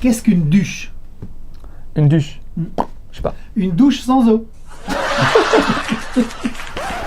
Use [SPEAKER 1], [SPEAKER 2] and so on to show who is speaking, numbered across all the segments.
[SPEAKER 1] Qu'est-ce qu'une douche?
[SPEAKER 2] Une douche. Je sais pas.
[SPEAKER 1] Une douche sans eau.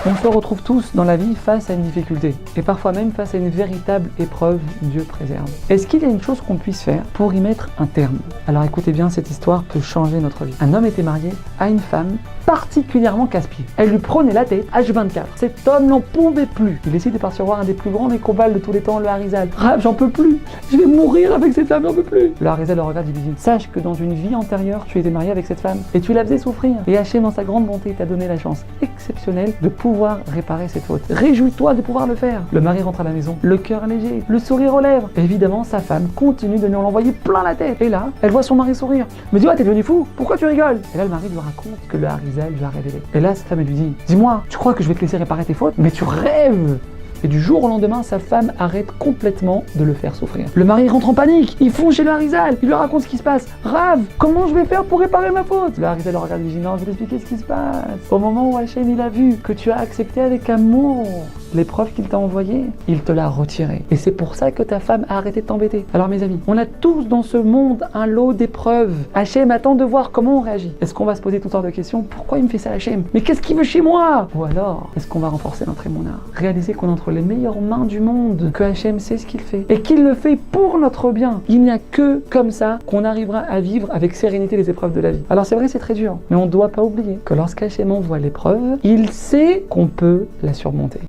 [SPEAKER 2] On se retrouve tous dans la vie face à une difficulté, et parfois même face à une véritable épreuve, Dieu préserve. Est-ce qu'il y a une chose qu'on puisse faire pour y mettre un terme? Alors écoutez bien, cette histoire peut changer notre vie. Un homme était marié à une femme particulièrement casse-pied. Elle lui prenait la tête H24. Cet homme n'en pouvait plus. Il décide de partir voir un des plus grands Nécobal de tous les temps, le Harizal. Rav, j'en peux plus. Je vais mourir avec cette femme, j'en peux plus. Le Harizal le regarde et lui dit: sache que dans une vie antérieure, tu étais marié avec cette femme et tu la faisais souffrir. Et Hachem, dans sa grande bonté, t'a donné la chance exceptionnelle de pouvoir réparer cette faute. Réjouis-toi de pouvoir le faire. Le mari rentre à la maison, le cœur léger, le sourire aux lèvres. Évidemment, sa femme continue de lui en envoyer plein la tête. Et là, elle voit son mari sourire. Mais dis-moi, t'es devenu fou? Pourquoi tu rigoles? Et là, le mari lui raconte que le Harizal lui a révélé. Et là, sa femme, elle lui dit: dis-moi, tu crois que je vais te laisser réparer tes fautes? Mais tu rêves! Et du jour au lendemain, sa femme arrête complètement de le faire souffrir. Le mari rentre en panique, il fonce chez le Harizal, il lui raconte ce qui se passe. Rav, comment je vais faire pour réparer ma faute? Le Harizal le regarde et lui dit: non, je vais t'expliquer ce qui se passe. Au moment où Hachem il a vu que tu as accepté avec amour l'épreuve qu'il t'a envoyée, il te l'a retirée. Et c'est pour ça que ta femme a arrêté de t'embêter. Alors mes amis, on a tous dans ce monde un lot d'épreuves. Hachem attend de voir comment on réagit. Est-ce qu'on va se poser toutes sortes de questions? Pourquoi il me fait ça, Hachem? Mais qu'est-ce qu'il veut chez moi? Ou alors, est-ce qu'on va renforcer notre émouna? Réaliser qu'on est entre les meilleures mains du monde, que Hachem sait ce qu'il fait et qu'il le fait pour notre bien. Il n'y a que comme ça qu'on arrivera à vivre avec sérénité les épreuves de la vie. Alors c'est vrai, c'est très dur, mais on ne doit pas oublier que lorsqu'Hachem envoie l'épreuve, il sait qu'on peut la surmonter.